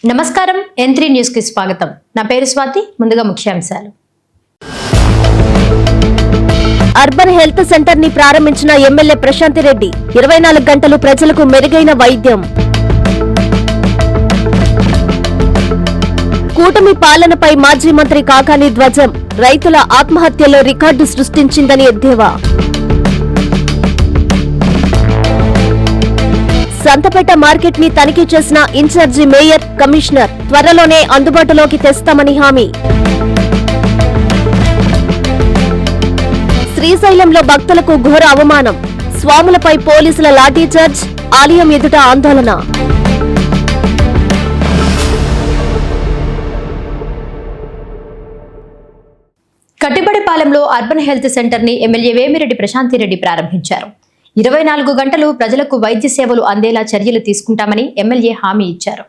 నమస్కారం N3 news కి స్వాగతం. నా పేరు స్వాతి. ముందుగా ముఖ్యాంశాలు. అర్బన్ హెల్త్ సెంటర్ ని ప్రారంభించిన ఎమ్మెల్యే ప్రశాంతి రెడ్డి 24 గంటలు ప్రజలకు మెరుగైన వైద్యం. కూటమి పాలనపై మాజీ మంత్రి కాకాని ధ్వజం. రైతుల ఆత్మహత్యలో రికార్డు సృష్టించిందని ఎద్దేవా. సంతపేట మార్కెట్ ని తనిఖీ చేసిన ఇన్ఛార్జి మేయర్, కమిషనర్. త్వరలోనే అందుబాటులోకి తెస్తామని హామీ. శ్రీశైలంలో భక్తులకు ఘోర అవమానం. స్వాములపై పోలీసుల లాఠీచార్జ్. ఆలయం ఎదుట ఆందోళన. కట్టిబడిపాలెంలో అర్బన్ హెల్త్ సెంటర్ ని ఎమ్మెల్యే వేమిరెడ్డి ప్రశాంతి రెడ్డి ప్రారంభించారు. 24 గంటలు ప్రజలకు వైద్య సేవలు అందేలా చర్యలు తీసుకుంటామని ఎమ్మెల్యే హామీ ఇచ్చారు.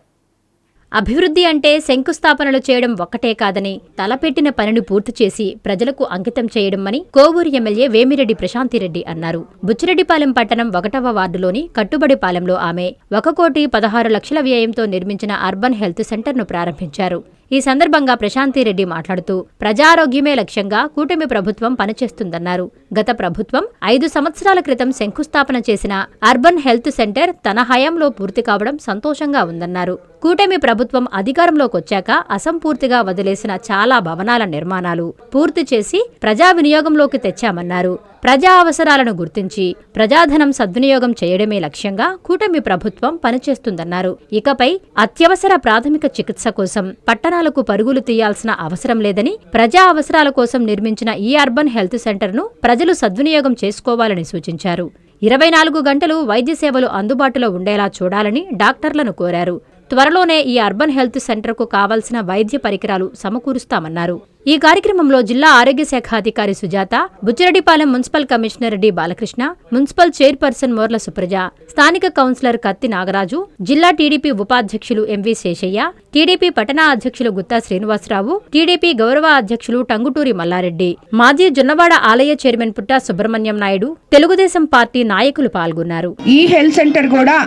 అభివృద్ధి అంటే శంకుస్థాపనలు చేయడం ఒక్కటే కాదని, తలపెట్టిన పనిని పూర్తి చేసి ప్రజలకు అంకితం చేయడం అని కోవూరు ఎమ్మెల్యే వేమిరెడ్డి ప్రశాంతిరెడ్డి అన్నారు. బుచ్చిరెడ్డిపాలెం పట్టణం 1వ వార్డులోని కట్టుబడిపాలెంలో ఆమె 1,16,00,000 వ్యయంతో నిర్మించిన అర్బన్ హెల్త్ సెంటర్ను ప్రారంభించారు. ఈ సందర్భంగా ప్రశాంతిరెడ్డి మాట్లాడుతూ ప్రజారోగ్యమే లక్ష్యంగా కూటమి ప్రభుత్వం పనిచేస్తుందన్నారు. గత ప్రభుత్వం 5 సంవత్సరాల క్రితం శంకుస్థాపన చేసిన అర్బన్ హెల్త్ సెంటర్ తన హయాంలో పూర్తి కావడం సంతోషంగా ఉందన్నారు. కూటమి ప్రభుత్వం అధికారంలోకొచ్చాక అసంపూర్తిగా వదిలేసిన చాలా భవనాల నిర్మాణాలు పూర్తి చేసి ప్రజా వినియోగంలోకి తెచ్చామన్నారు. ప్రజా అవసరాలను గుర్తించి ప్రజాధనం సద్వినియోగం చేయడమే లక్ష్యంగా కూటమి ప్రభుత్వం పనిచేస్తుందన్నారు. ఇకపై అత్యవసర ప్రాథమిక చికిత్స కోసం పట్టణాలకు పరుగులు తీయాల్సిన అవసరం లేదని, ప్రజా అవసరాల కోసం నిర్మించిన ఈ అర్బన్ హెల్త్ సెంటర్ను ప్రజలు సద్వినియోగం చేసుకోవాలని సూచించారు. 24 గంటలు వైద్య సేవలు అందుబాటులో ఉండేలా చూడాలని డాక్టర్లను కోరారు. త్వరలోనే ఈ అర్బన్ హెల్త్ సెంటర్కు కావాల్సిన వైద్య పరికరాలు సమకూరుస్తామన్నారు. ఈ కార్యక్రమంలో జిల్లా ఆరోగ్య శాఖ అధికారి Sujatha, Buchireddypalem municipal commissioner D Balakrishna, municipal chairperson Morla Supraja, స్థానిక కౌన్సిలర్ కత్తి నాగరాజు, జిల్లా టీడీపీ ఉపాధ్యక్షులు ఎంవి శేషయ్య, టీడీపీ పట్టణ అధ్యక్షులు గుత్తా శ్రీనివాసరావు, టీడీపీ గౌరవ అధ్యక్షులు టంగుటూరి మల్లారెడ్డి, మాజీ జొన్నవాడ ఆలయ చైర్మన్ పుట్టా సుబ్రహ్మణ్యం నాయుడు, తెలుగుదేశం పార్టీ నాయకులు పాల్గొన్నారు. ఈ హెల్త్ సెంటర్ కూడా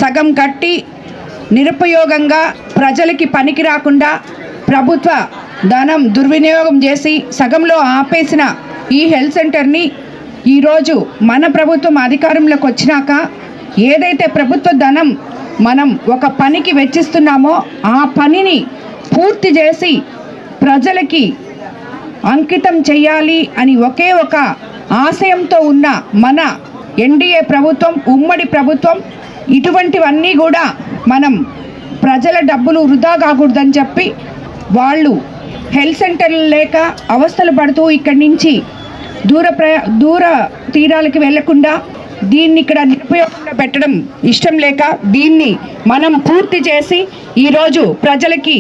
సగం కట్టి నిరుపయోగంగా ప్రజలకి పనికి రాకుండా ప్రభుత్వ ధనం దుర్వినియోగం చేసి సగంలో ఆపేసిన ఈ హెల్త్ సెంటర్ని ఈరోజు మన ప్రభుత్వం అధికారంలోకి వచ్చినాక ఏదైతే ప్రభుత్వ ధనం మనం ఒక పనికి వెచ్చిస్తున్నామో ఆ పనిని పూర్తి చేసి ప్రజలకి అంకితం చేయాలి అని ఒకే ఒక ఆశయంతో ఉన్న మన ఎన్డీఏ ప్రభుత్వం, ఉమ్మడి ప్రభుత్వం, ఇటువంటివన్నీ కూడా మనం ప్రజల డబ్బులు వృధా కాకూడదని చెప్పి వాళ్ళు హెల్త్ సెంటర్లు లేక అవస్థలు పడుతూ ఇక్కడి నుంచి దూర తీరాలకి వెళ్లకుండా దీన్ని ఇక్కడ నిరుపయోగంగా పెట్టడం ఇష్టం లేక దీన్ని మనం పూర్తి చేసి ఈరోజు ప్రజలకి,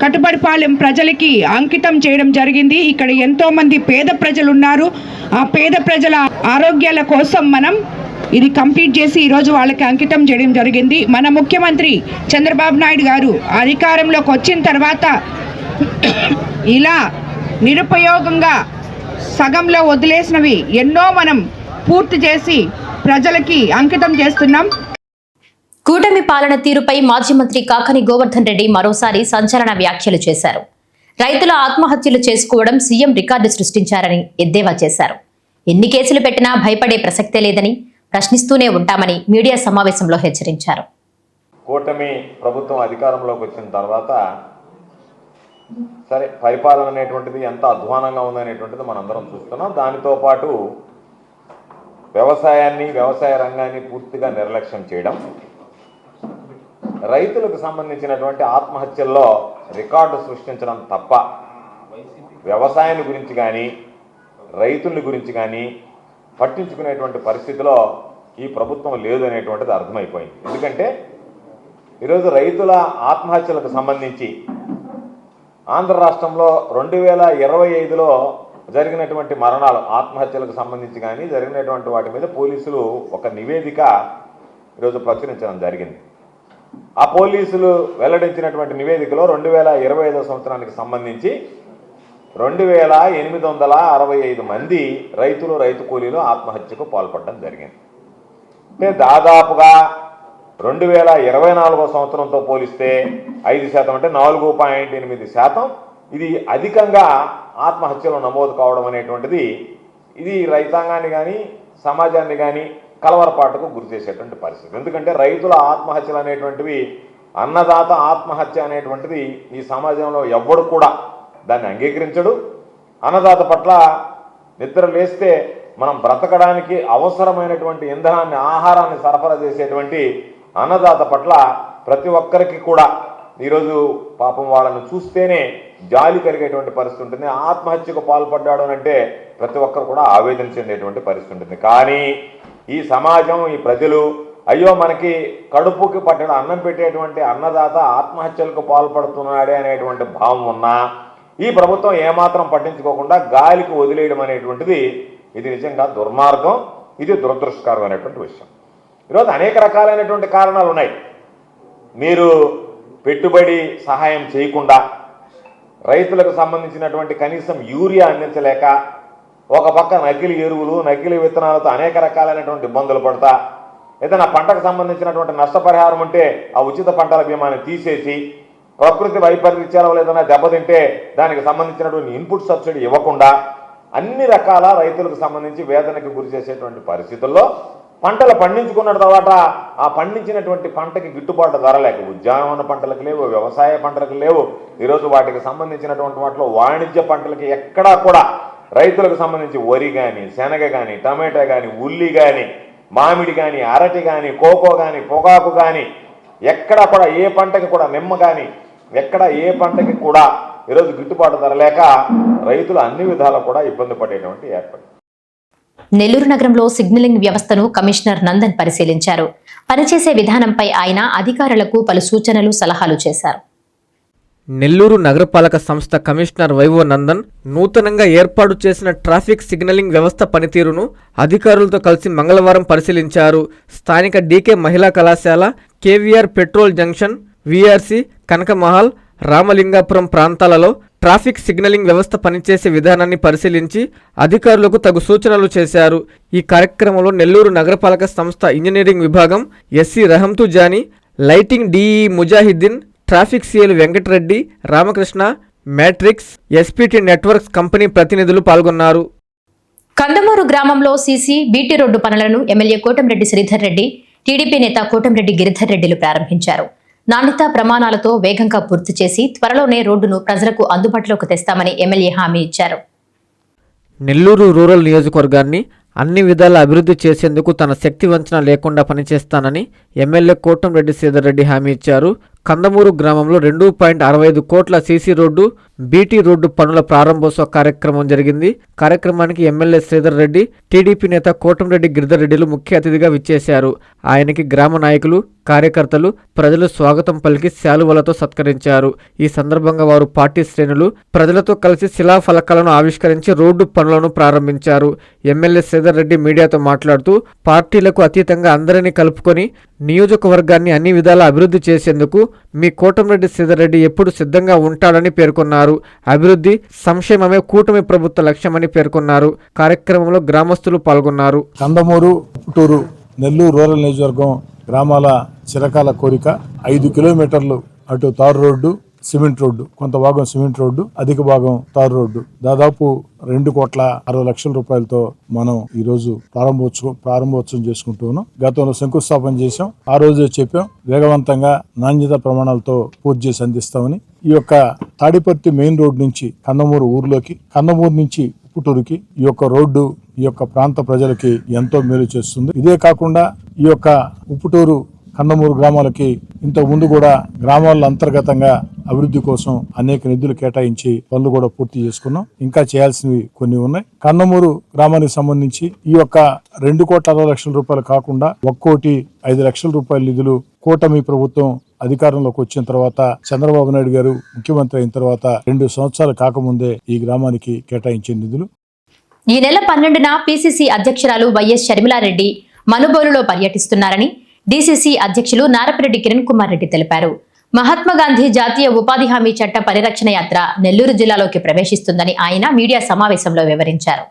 కట్టుబడిపాలెం ప్రజలకి అంకితం చేయడం జరిగింది. ఇక్కడ ఎంతోమంది పేద ప్రజలు ఉన్నారు. ఆ పేద ప్రజల ఆరోగ్యాల కోసం మనం ఇది కంప్లీట్ చేసి ఈరోజు వాళ్ళకి అంకితం చేయడం జరిగింది. మన ముఖ్యమంత్రి చంద్రబాబు నాయుడు గారు అధికారంలోకి వచ్చిన తర్వాత ఇలా నిరుపయోగంగా సగంలో వదిలేసినవి ఎన్నో మనం పూర్తి చేసి ప్రజలకి అంకితం చేస్తున్నాం. కూటమి పాలన తీరుపై మాజీ మంత్రి కాకాని గోవర్ధన్ రెడ్డి మరోసారి సంచలన వ్యాఖ్యలు చేశారు. రైతుల ఆత్మహత్యలు చేసుకోవడం సీఎం రికార్డు సృష్టించారని ఎద్దేవా చేశారు. ఎన్ని కేసులు పెట్టినా భయపడే ప్రసక్తే లేదని, ప్రశ్నిస్తూనే ఉంటామని మీడియా సమావేశంలో హెచ్చరించారు. కూటమి ప్రభుత్వం అధికారంలోకి వచ్చిన తర్వాత సరే పరిపాలన అనేటువంటిది ఎంత అధ్వానంగా ఉందనేటువంటిది మనందరం చూస్తున్నాం. దానితో పాటు వ్యవసాయాన్ని, వ్యవసాయ రంగాన్ని పూర్తిగా నిర్లక్ష్యం చేయడం, రైతులకు సంబంధించినటువంటి ఆత్మహత్యల్లో రికార్డు సృష్టించడం తప్ప వ్యవసాయాన్ని గురించి కానీ రైతుల గురించి కానీ పట్టించుకునేటువంటి పరిస్థితిలో ఈ ప్రభుత్వం లేదు అనేటువంటిది అర్థమైపోయింది. ఎందుకంటే ఈరోజు రైతుల ఆత్మహత్యలకు సంబంధించి ఆంధ్ర రాష్ట్రంలో 2025లో జరిగినటువంటి మరణాలు, ఆత్మహత్యలకు సంబంధించి కానీ జరిగినటువంటి వాటి మీద పోలీసులు ఒక నివేదిక ఈరోజు ప్రచురించడం జరిగింది. ఆ పోలీసులు వెల్లడించినటువంటి నివేదికలో 2025 సంవత్సరానికి సంబంధించి 2865 మంది రైతులు, రైతు కూలీలు ఆత్మహత్యకు పాల్పడడం జరిగింది. అంటే దాదాపుగా 2024 సంవత్సరంతో పోలిస్తే 5% అంటే 4.8% ఇది అధికంగా ఆత్మహత్యలు నమోదు కావడం అనేటువంటిది ఇది రైతాంగాన్ని కానీ సమాజాన్ని కానీ కలవరపాటుకు గురి చేసేటువంటి పరిస్థితి. ఎందుకంటే రైతుల ఆత్మహత్యలు అనేటువంటివి, అన్నదాత ఆత్మహత్య అనేటువంటిది ఈ సమాజంలో ఎవ్వడు కూడా దాన్ని అంగీకరించడు. అన్నదాత పట్ల నిద్ర లేస్తే మనం బ్రతకడానికి అవసరమైనటువంటి ఇంధనాన్ని, ఆహారాన్ని సరఫరా చేసేటువంటి అన్నదాత పట్ల ప్రతి ఒక్కరికి కూడా ఈరోజు పాపం వాళ్ళని చూస్తేనే జాలి కలిగేటువంటి పరిస్థితి ఉంటుంది. ఆత్మహత్యకు పాల్పడ్డాడు అంటే ప్రతి ఒక్కరు కూడా ఆవేదన చెందేటువంటి పరిస్థితి ఉంటుంది. కానీ ఈ సమాజం, ఈ ప్రజలు అయ్యో మనకి కడుపుకి పట్టడం అన్నం పెట్టేటువంటి అన్నదాత ఆత్మహత్యలకు పాల్పడుతున్నాడే అనేటువంటి భావం ఉన్నా ఈ ప్రభుత్వం ఏమాత్రం పట్టించుకోకుండా గాలికి వదిలేయడం అనేటువంటిది ఇది నిజంగా దుర్మార్గం, ఇది దురదృష్టకరం అనేటువంటి విషయం. ఈరోజు అనేక రకాలైనటువంటి కారణాలు ఉన్నాయి. మీరు పెట్టుబడి సహాయం చేయకుండా, రైతులకు సంబంధించినటువంటి కనీసం యూరియా అందించలేక, ఒక పక్క నకిలీ ఎరువులు, నకిలీ విత్తనాలతో అనేక రకాలైనటువంటి ఇబ్బందులు పడతా, ఏదైనా పంటకు సంబంధించినటువంటి నష్టపరిహారం ఉంటే ఆ ఉచిత పంటల బీమాని తీసేసి, ప్రకృతి వైపరీత్యాలు ఏదైనా దెబ్బతింటే దానికి సంబంధించినటువంటి ఇన్పుట్ సబ్సిడీ ఇవ్వకుండా అన్ని రకాల రైతులకు సంబంధించి వేదనకు గురి చేసేటువంటి పరిస్థితుల్లో పంటలు పండించుకున్న తర్వాత ఆ పండించినటువంటి పంటకి గిట్టుబాటు ధర లేక, ఉద్యానవన పంటలకు లేవు, వ్యవసాయ పంటలకు లేవు, ఈరోజు వాటికి సంబంధించినటువంటి వాటిలో వాణిజ్య పంటలకి ఎక్కడా కూడా రైతులకు సంబంధించి వరి కానీ, శనగ కానీ, టమాటా కానీ, ఉల్లి కానీ, మామిడి కానీ, అరటి కానీ, కోకో కానీ, పొగాకు కానీ, ఎక్కడా కూడా ఏ పంటకి కూడా, నిమ్మ కానీ, ఎక్కడ ఏ పంటకి కూడా ఈరోజు గిట్టుబాటు ధర లేక రైతులు అన్ని విధాలు కూడా ఇబ్బంది పడేటువంటి ఏర్పడింది. నెల్లూరు నగరంలో సిగ్నలింగ్ వ్యవస్థను కమిషనర్ నందన్ పరిశీలించారు. పనిచేసే విధానంపై ఆయన అధికారులకు పలు సూచనలు, సలహాలు చేశారు. నెల్లూరు నగరపాలక సంస్థ కమిషనర్ వైవో నందన్ నూతనంగా ఏర్పాటు చేసిన ట్రాఫిక్ సిగ్నలింగ్ వ్యవస్థ పనితీరును అధికారులతో కలిసి మంగళవారం పరిశీలించారు. స్థానిక డీకే మహిళా కళాశాల, KVR petrol junction, VRC, Kanaka Mahal, Ramalingapuram ప్రాంతాలలో ట్రాఫిక్ సిగ్నలింగ్ వ్యవస్థ పనిచేసే విధానాన్ని పరిశీలించి అధికారులకు తగు సూచనలు చేశారు. ఈ కార్యక్రమంలో నెల్లూరు నగరపాలక సంస్థ ఇంజనీరింగ్ విభాగం SE Rahamthu Jani, lighting DE Mujahiddin, traffic CL Venkatareddy, Ramakrishna, Matrix, SPT networks company ప్రతినిధులు పాల్గొన్నారు. కందమూరు గ్రామంలో సీసీ, బీటీ రోడ్డు పనులను ఎమ్మెల్యే కోటంరెడ్డి శ్రీధర్ రెడ్డి, టీడీపీ నేత కోటంరెడ్డి గిరిధర్ రెడ్డిలు ప్రారంభించారు. నాణ్యతా ప్రమాణాలతో వేగంగా పూర్తి చేసి త్వరలోనే రోడ్డును ప్రజలకు అందుబాటులోకి తెస్తామని ఎమ్మెల్యే హామీ ఇచ్చారు. నెల్లూరు రూరల్ నియోజకవర్గాన్ని అన్ని విధాల అభివృద్ధి చేసేందుకు తన శక్తి వంచన లేకుండా పనిచేస్తానని ఎమ్మెల్యే కోటంరెడ్డి శ్రీధర్ రెడ్డి హామీ ఇచ్చారు. కందమూరు గ్రామంలో 2.65 కోట్ల సీసీ రోడ్డు, బీటీ రోడ్డు పనుల ప్రారంభోత్సవ కార్యక్రమం జరిగింది. కార్యక్రమానికి ఎమ్మెల్యే శ్రీధర్ రెడ్డి, టీడీపీ నేత కోటంరెడ్డి గిరిధర్ రెడ్డిలు ముఖ్య అతిథిగా విచ్చేశారు. ఆయనకి గ్రామ నాయకులు, కార్యకర్తలు, ప్రజలు స్వాగతం పలికి శాలువలతో సత్కరించారు. ఈ సందర్భంగా వారు పార్టీ శ్రేణులు ప్రజలతో కలిసి శిలాఫలకాలను ఆవిష్కరించి రోడ్డు పనులను ప్రారంభించారు. ఎమ్మెల్యే శ్రీధర్ రెడ్డి మీడియాతో మాట్లాడుతూ పార్టీలకు అతీతంగా అందరినీ కలుపుకొని నియోజకవర్గాన్ని అన్ని విధాలా అభివృద్ధి చేసేందుకు మీ కోటంరెడ్డి శ్రీధర్ రెడ్డి ఎప్పుడు సిద్ధంగా ఉంటాడని పేర్కొన్నారు. అభివృద్ధి, సంక్షేమమే కూటమి ప్రభుత్వ లక్ష్యమని పేర్కొన్నారు. కార్యక్రమంలో గ్రామస్తులు పాల్గొన్నారు. కందమూరు, పుట్టూరు, నెల్లూరు రూరల్ నియోజకవర్గం గ్రామాల చిరకాల కోరిక 5 కిలోమీటర్లు అటు తారు రోడ్డు, సిమెంట్ రోడ్డు, కొంత భాగం సిమెంట్ రోడ్డు, అధిక భాగం తారు రోడ్డు, దాదాపు 2,60,00,000 రూపాయలతో మనం ఈ రోజు ప్రారంభోత్సవం చేసుకుంటూ ఉన్నాం. గతంలో శంకుస్థాపన చేశాం. ఆ రోజే చెప్పాం వేగవంతంగా నాణ్యత ప్రమాణాలతో పూర్తి చేసి అందిస్తామని. ఈ యొక్క తాడిపర్తి మెయిన్ రోడ్ నుంచి కందమూరు ఊర్లోకి, కందమూరు నుంచి పుట్టూరుకి ఈ యొక్క రోడ్డు ఈ యొక్క ప్రాంత ప్రజలకి ఎంతో మేలు చేస్తుంది. ఇదే కాకుండా ఈ యొక్క ఉప్పుటూరు, కందమూరు గ్రామాలకి ఇంతకు ముందు కూడా గ్రామాల అంతర్గతంగా అభివృద్ధి కోసం అనేక నిధులు కేటాయించి పనులు కూడా పూర్తి చేసుకున్నాం. ఇంకా చేయాల్సినవి కొన్ని ఉన్నాయి. కందమూరు గ్రామానికి సంబంధించి ఈ యొక్క 2,60,00,000 రూపాయలు కాకుండా 1,05,00,000 రూపాయల నిధులు కూటమి ప్రభుత్వం అధికారంలోకి వచ్చిన తర్వాత, చంద్రబాబు నాయుడు గారు ముఖ్యమంత్రి అయిన తర్వాత 2 సంవత్సరాలు కాకముందే ఈ గ్రామానికి కేటాయించే నిధులు. ఈ నెల 12న పీసీసీ అధ్యక్షురాలు వైఎస్ షర్మిలారెడ్డి మనుబోలులో పర్యటిస్తున్నారని డీసీసీ అధ్యక్షులు నారపిరెడ్డి కిరణ్ కుమార్ రెడ్డి తెలిపారు. మహాత్మాగాంధీ జాతీయ ఉపాధి హామీ చట్ట పరిరక్షణ యాత్ర నెల్లూరు జిల్లాలోకి ప్రవేశిస్తుందని ఆయన మీడియా సమావేశంలో వివరించారు.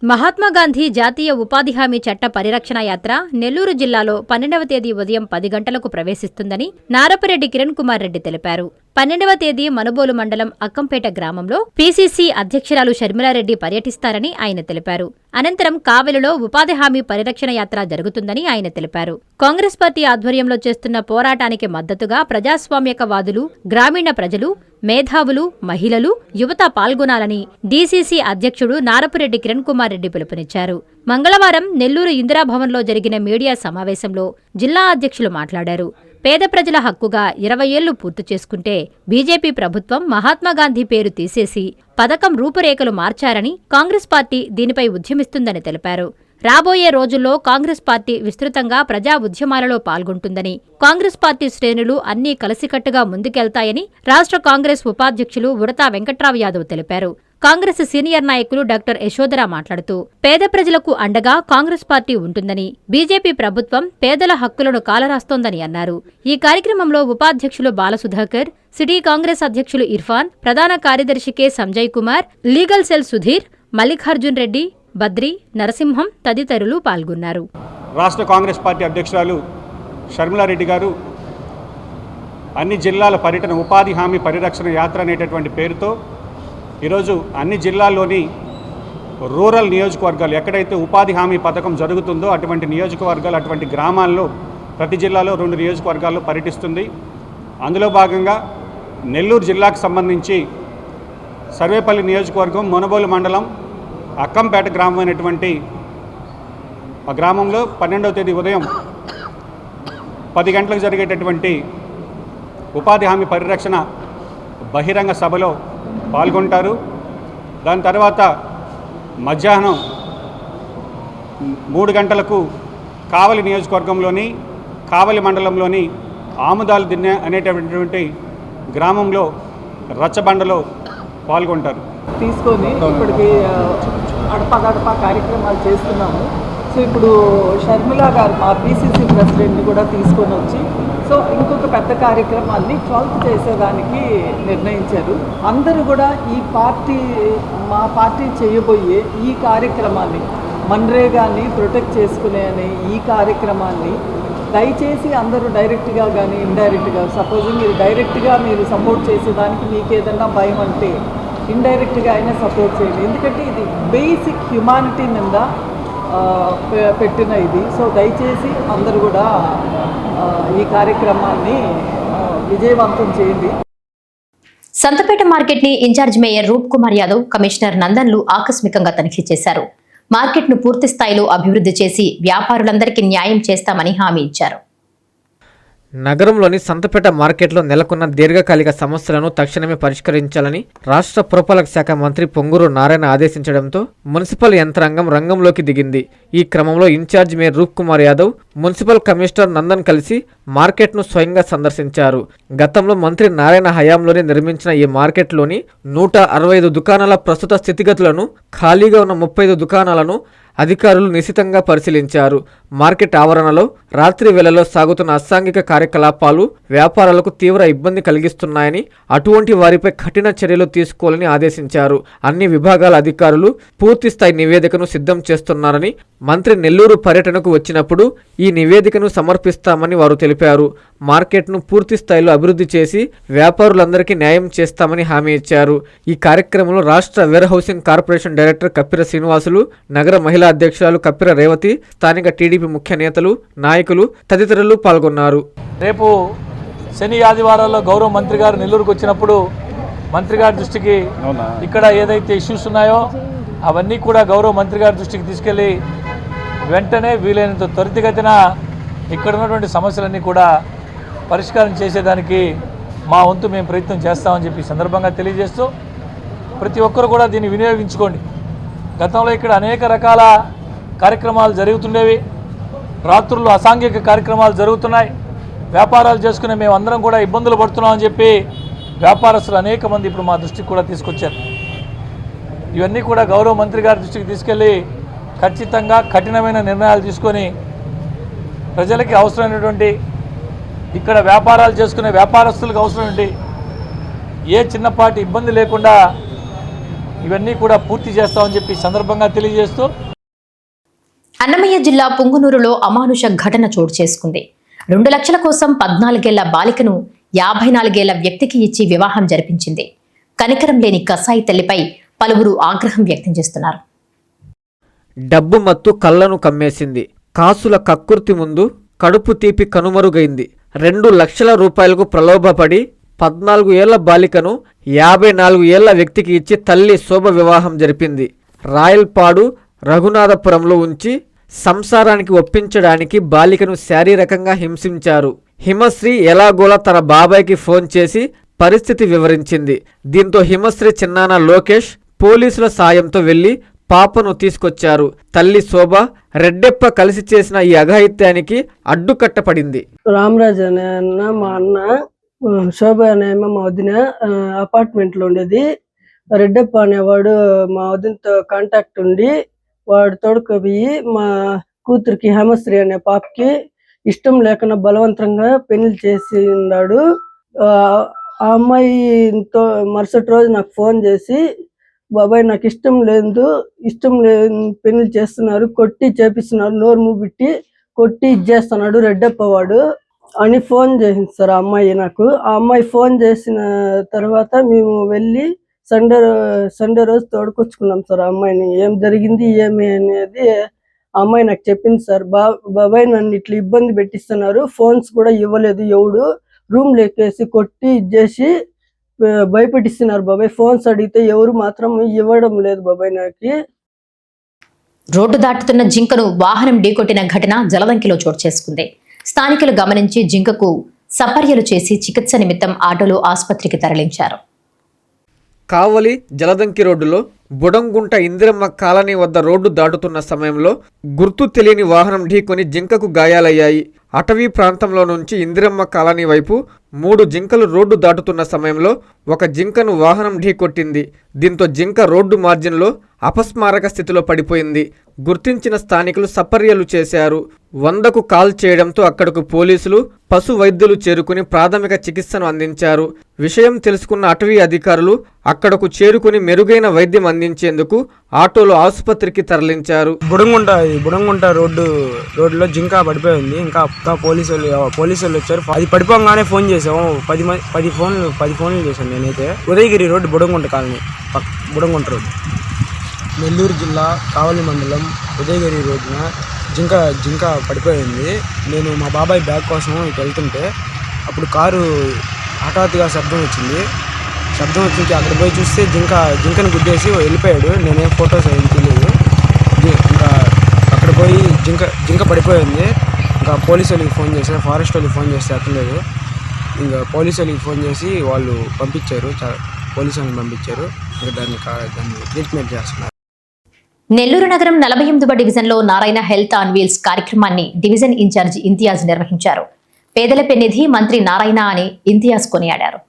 మహాత్మాగాంధీ జాతీయ ఉపాధి హామీ చట్ట పరిరక్షణ యాత్ర నెల్లూరు జిల్లాలో 12వ తేదీ ఉదయం 10 గంటలకు ప్రవేశిస్తుందని నారపురెడ్డి కిరణ్ కుమార్ రెడ్డి తెలిపారు. 12వ తేదీ మనుబోలు మండలం అక్కంపేట గ్రామంలో పీసీసీ అధ్యక్షురాలు షర్మిలారెడ్డి పర్యటిస్తారని ఆయన తెలిపారు. అనంతరం కావలిలో ఉపాధి హామీ పరిరక్షణ యాత్ర జరుగుతుందని ఆయన తెలిపారు. కాంగ్రెస్ పార్టీ ఆధ్వర్యంలో చేస్తున్న పోరాటానికి మద్దతుగా ప్రజాస్వామ్యకవాదులు, గ్రామీణ ప్రజలు, మేధావులు, మహిళలు, యువత పాల్గొనాలని డీసీసీ అధ్యక్షుడు నారపురెడ్డి కిరణ్ కుమార్ రెడ్డి పిలుపునిచ్చారు. మంగళవారం నెల్లూరు ఇందిరాభవన్లో జరిగిన మీడియా సమావేశంలో జిల్లా అధ్యక్షులు మాట్లాడారు. పేద ప్రజల హక్కుగా 20 ఏళ్లు పూర్తి చేసుకుంటే బీజేపీ ప్రభుత్వం మహాత్మాగాంధీ పేరు తీసేసి పథకం రూపురేఖలు మార్చారని, కాంగ్రెస్ పార్టీ దీనిపై ఉద్యమిస్తుందని తెలిపారు. రాబోయే రోజుల్లో కాంగ్రెస్ పార్టీ విస్తృతంగా ప్రజా ఉద్యమాలలో పాల్గొంటుందని, కాంగ్రెస్ పార్టీ శ్రేణులు అన్నీ కలిసికట్టుగా ముందుకెళ్తాయని రాష్ట్ర కాంగ్రెస్ ఉపాధ్యక్షులు ఉడతా వెంకట్రావు యాదవ్ తెలిపారు. కాంగ్రెస్ సీనియర్ నాయకులు డాక్టర్ యశోధర మాట్లాడుతూ పేద ప్రజలకు అండగా కాంగ్రెస్ పార్టీ ఉంటుందని, బీజేపీ ప్రభుత్వం పేదల హక్కులను కాలరాస్తోందని అన్నారు. ఈ కార్యక్రమంలో ఉపాధ్యక్షులు బాలసుధాకర్, సిటీ కాంగ్రెస్ అధ్యక్షులు ఇర్ఫాన్, ప్రధాన కార్యదర్శి K Sanjay Kumar, legal cell Sudheer, Mallikarjun Reddy, Badri, Narasimham తదితరులు పాల్గొన్నారు. రాష్ట్ర కాంగ్రెస్ పార్టీ అధ్యక్షురాలు షర్మిలారెడ్డి గారు అన్ని జిల్లాల పర్యటన ఉపాధి హామీ పరిరక్షణ యాత్ర అనేటటువంటి పేరుతో ఈరోజు అన్ని జిల్లాల్లోని రూరల్ నియోజకవర్గాలు ఎక్కడైతే ఉపాధి హామీ పథకం జరుగుతుందో అటువంటి నియోజకవర్గాలు, అటువంటి గ్రామాల్లో ప్రతి జిల్లాలో 2 నియోజకవర్గాల్లో పర్యటిస్తుంది. అందులో భాగంగా నెల్లూరు జిల్లాకు సంబంధించి సర్వేపల్లి నియోజకవర్గం, మునబోలు మండలం, అక్కంపేట గ్రామం అయినటువంటి ఆ గ్రామంలో 12వ తేదీ ఉదయం 10 గంటలకు జరిగేటటువంటి ఉపాధి హామీ పరిరక్షణ బహిరంగ సభలో పాల్గొంటారు. దాని తర్వాత మధ్యాహ్నం 3 గంటలకు కావలి నియోజకవర్గంలోని కావలి మండలంలోని ఆముదాలు దిన్నె అనేటటువంటి గ్రామంలో రచ్చబండలో పాల్గొంటారు. తీసుకొని ఇప్పటికి అడపా కార్యక్రమాలు చేస్తున్నాము. సో ఇప్పుడు షర్మిలా గారు మా పీసీసీ ప్రెసిడెంట్ని కూడా తీసుకొని వచ్చి సో ఇంకొక పెద్ద కార్యక్రమాన్ని 12th చేసేదానికి నిర్ణయించారు. అందరూ కూడా మా పార్టీ చేయబోయే ఈ కార్యక్రమాన్ని, మన్రేగాని ప్రొటెక్ట్ చేసుకునే అనే ఈ కార్యక్రమాన్ని దయచేసి అందరూ డైరెక్ట్గా కానీ ఇండైరెక్ట్గా, సపోజ్ మీరు డైరెక్ట్గా మీరు సపోర్ట్ చేసేదానికి మీకు ఏదన్నా భయం అంటే ఇండైరెక్ట్గా అయినా సపోర్ట్ చేయండి. ఎందుకంటే ఇది బేసిక్ హ్యుమానిటీ మీద పెట్టిన ఇది. సో దయచేసి అందరూ కూడా ఈ కార్యక్రమాన్ని విజయవంతం చేయండి. సంతపేట మార్కెట్ ని ఇన్ఛార్జ్ మేయర్ రూప్ కుమార్ యాదవ్, కమిషనర్ నందన్లు ఆకస్మికంగా తనిఖీ చేశారు. మార్కెట్ ను పూర్తి స్థాయిలో అభివృద్ధి చేసి వ్యాపారులందరికీ న్యాయం చేస్తామని హామీ ఇచ్చారు. నగరంలోని సంతపేట మార్కెట్లో నెలకొన్న దీర్ఘకాలిక సమస్యలను తక్షణమే పరిష్కరించాలని రాష్ట్ర పురపాలక శాఖ మంత్రి పొంగూరు నారాయణ ఆదేశించడంతో మున్సిపల్ యంత్రాంగం రంగంలోకి దిగింది. ఈ క్రమంలో ఇన్ఛార్జ్ మేయర్ రూప్ కుమార్ యాదవ్, మున్సిపల్ కమిషనర్ నందన్ కలిసి మార్కెట్ను స్వయంగా సందర్శించారు. గతంలో మంత్రి నారాయణ హయాంలోనే నిర్మించిన ఈ మార్కెట్లోని 165 దుకాణాల ప్రస్తుత స్థితిగతులను, ఖాళీగా ఉన్న 35 దుకాణాలను అధికారులు నిశితంగా పరిశీలించారు. మార్కెట్ ఆవరణలో రాత్రి వేళలో సాగుతున్న అసాంఘిక కార్యకలాపాలు వ్యాపారాలకు తీవ్ర ఇబ్బంది కలిగిస్తున్నాయని, అటువంటి వారిపై కఠిన చర్యలు తీసుకోవాలని ఆదేశించారు. అన్ని విభాగాల అధికారులు పూర్తిస్థాయి నివేదికను సిద్ధం చేస్తున్నారని, మంత్రి నెల్లూరు పర్యటనకు వచ్చినప్పుడు ఈ నివేదికను సమర్పిస్తామని వారు తెలిపారు. మార్కెట్ను పూర్తి స్థాయిలో అభివృద్ధి చేసి వ్యాపారులందరికీ న్యాయం చేస్తామని హామీ ఇచ్చారు. ఈ కార్యక్రమంలో రాష్ట్ర wear housing corporation director కప్పిర Srinivasulu, నగర మహిళా అధ్యక్షురాలు కప్పిర రేవతి, స్థానిక టీడీపీ ముఖ్య నేతలు, నాయకులు తదితరులు పాల్గొన్నారు. రేపు శని ఆదివారాల్లో గౌరవ మంత్రి గారు నెల్లూరుకు వచ్చినప్పుడు మంత్రి గారి దృష్టికి ఇక్కడ ఏదైతే ఇష్యూస్ ఉన్నాయో అవన్నీ కూడా గౌరవ మంత్రి గారి దృష్టికి తీసుకెళ్ళి వెంటనే వీలైనంత త్వరితగతిన ఇక్కడ ఉన్నటువంటి సమస్యలన్నీ కూడా పరిష్కారం చేసేదానికి మా వంతు మేము ప్రయత్నం చేస్తామని చెప్పి సందర్భంగా తెలియజేస్తూ ప్రతి ఒక్కరు కూడా దీన్ని వినియోగించుకోండి. గతంలో ఇక్కడ అనేక రకాల కార్యక్రమాలు జరుగుతుండేవి. రాత్రుల్లో అసాంఘిక కార్యక్రమాలు జరుగుతున్నాయి. వ్యాపారాలు చేసుకునే మేమందరం కూడా ఇబ్బందులు పడుతున్నామని చెప్పి వ్యాపారస్తులు అనేక మంది ఇప్పుడు మా దృష్టికి కూడా తీసుకొచ్చారు. ఇవన్నీ కూడా గౌరవ మంత్రి గారి దృష్టికి తీసుకెళ్ళి ఖచ్చితంగా కఠినమైన నిర్ణయాలు తీసుకొని ప్రజలకి అవసరమైనటువంటి, ఇక్కడ వ్యాపారాలు చేసుకునే వ్యాపారస్తులకు అవసరమైనటువంటి ఏ చిన్నపాటి ఇబ్బంది లేకుండా ఇవన్నీ కూడా పూర్తి చేస్తామని చెప్పి సందర్భంగా తెలియజేస్తూ అన్నమయ్య జిల్లా పుంగునూరులో అమానుష ఘటన చోటు చేసుకుంది. 2 లక్షల కోసం 14 ఏళ్ల బాలికను 54 ఏళ్ల వ్యక్తికి ఇచ్చి వివాహం జరిపించింది. కనికరం లేని కసాయి తల్లిపై పలువురు ఆగ్రహం వ్యక్తం చేస్తున్నారు. డబ్బు మత్తు కళ్ళను కమ్మేసింది. కాసుల కక్కుర్తి ముందు కడుపు తీపి కనుమరుగైంది. 2 లక్షల రూపాయలకు ప్రలోభపడి 14 ఏళ్ల బాలికను 54 ఏళ్ల వ్యక్తికి ఇచ్చి తల్లి శోభ వివాహం జరిపింది. రాయల్పాడు రఘునాథపురంలో ఉంచి సంసారానికి ఒప్పించడానికి బాలికను శారీరకంగా హింసించారు. హిమశ్రీ ఎలాగోలా తన బాబాయ్కి ఫోన్ చేసి పరిస్థితి వివరించింది. దీంతో హిమశ్రీ చిన్నాన్న లోకేష్ పోలీసుల సాయంతో వెళ్లి పాపను తీసుకొచ్చారు. తల్లి శోభ, రెడ్డెప్ప కలిసి చేసిన ఈ అఘాయిత్యానికి అడ్డుకట్టపడింది. రామరాజు అనే అన్న, మా అన్న, శోభ అనే మా వదిన అపార్ట్మెంట్లో ఉండేది. రెడ్డెప్ప అనేవాడు మా వదినతో కాంటాక్ట్ ఉండి వాడు తోడుకోపోయి మా కూతురికి హేమశ్రీ అనే పాపకి ఇష్టం లేకుండా బలవంతంగా పెళ్లి చేసి ఉన్నాడు. ఆ అమ్మాయితో మరుసటి రోజు నాకు ఫోన్ చేసి, బాబాయ్ నాకు ఇష్టం లేదు పెళ్లి చేస్తున్నారు, కొట్టి చేపిస్తున్నారు, నోరు మూబిట్టి కొట్టి ఇచ్చేస్తున్నాడు రెడ్డప్పవాడు అని ఫోన్ చేసింది సార్ ఆ అమ్మాయి నాకు. ఆ అమ్మాయి ఫోన్ చేసిన తర్వాత మేము వెళ్ళి సండే రోజు తోడుకొచ్చుకున్నాం సార్ ఆ అమ్మాయిని. ఏం జరిగింది ఏమి అనేది ఆ అమ్మాయి నాకు చెప్పింది సార్. బాబాయ్ నన్ను ఇట్లా ఇబ్బంది పెట్టిస్తున్నారు, ఫోన్స్ కూడా ఇవ్వలేదు, ఎవడు రూమ్ లేకేసి కొట్టి ఇచ్చేసి భయపెట్టిస్తున్నారు బాబాయ్. ఫోన్స్ అడిగితే ఎవరు మాత్రం ఇవ్వడం లేదు బాబాయ్ నాకు. రోడ్డు దాటుతున్న జింకను వాహనం ఢీకొట్టిన ఘటన జలదంకిలో చోటు చేసుకుంది. స్థానికులు గమనించి జింకకు సపర్యలు చేసి చికిత్స నిమిత్తం ఆటోలో ఆసుపత్రికి తరలించారు. కావలి జలదంకి రోడ్డులో బుడంగుంట ఇందిరమ్మ కాలనీ వద్ద రోడ్డు దాటుతున్న సమయంలో గుర్తు తెలియని వాహనం ఢీకొని జింకకు గాయాలయ్యాయి. అటవీ ప్రాంతంలో నుంచి ఇందిరమ్మ కాలనీ వైపు 3 జింకలు రోడ్డు దాటుతున్న సమయంలో ఒక జింకను వాహనం ఢీకొట్టింది. దీంతో జింక రోడ్డు మార్జిన్లో అపస్మారక స్థితిలో పడిపోయింది. గుర్తించిన స్థానికులు సపర్యలు చేశారు. 100కు కాల్ చేయడంతో అక్కడకు పోలీసులు, పశు వైద్యులు చేరుకుని ప్రాథమిక చికిత్సను అందించారు. విషయం తెలుసుకున్న అటవీ అధికారులు అక్కడకు చేరుకుని మెరుగైన వైద్యం అందించేందుకు ఆటోలో ఆసుపత్రికి తరలించారు. బుడంగుంట రోడ్డులో జింక పడిపోయింది. ఇంకా పోలీసులు వచ్చారు. అది పడిపోగానే ఫోన్ చేసాము. 10 ఫోన్లు చేశాను నేనైతే. Udayagiri road Budangunta colony, Budangunta road, Nellore జిల్లా కావలి మండలం ఉదయగిరి రోడ్డున జింక పడిపోయింది. నేను మా బాబాయ్ బ్యాగ్ కోసం ఇటు వెళ్తుంటే అప్పుడు కారు హఠాత్తుగా శబ్దం వచ్చింది. అక్కడ పోయి చూస్తే జింకను గుద్దేసి వెళ్ళిపోయాడు. నేనేం ఫొటోస్ ఏం తీయలేదు. ఇంకా అక్కడ పోయి జింక పడిపోయింది. ఇంకా పోలీసు వాళ్ళకి ఫోన్ చేశారు, ఫారెస్ట్ వాళ్ళకి ఫోన్ చేస్తే ఎత్తలేదు. ఇంకా పోలీసు వాళ్ళకి ఫోన్ చేసి వాళ్ళు పంపించారు, పోలీసు వాళ్ళని పంపించారు. ఇంకా దాన్ని ట్రీట్మెంట్ చేస్తున్నారు. నెల్లూరు నగరం 48వ డివిజన్లో నారాయణ హెల్త్ ఆన్ వీల్స్ కార్యక్రమాన్ని డివిజన్ ఇన్ఛార్జి ఇంతియాజ్ నిర్వహించారు. పేదల పెన్నిధి మంత్రి నారాయణ అని ఇంతియాజ్ కొనియాడారు.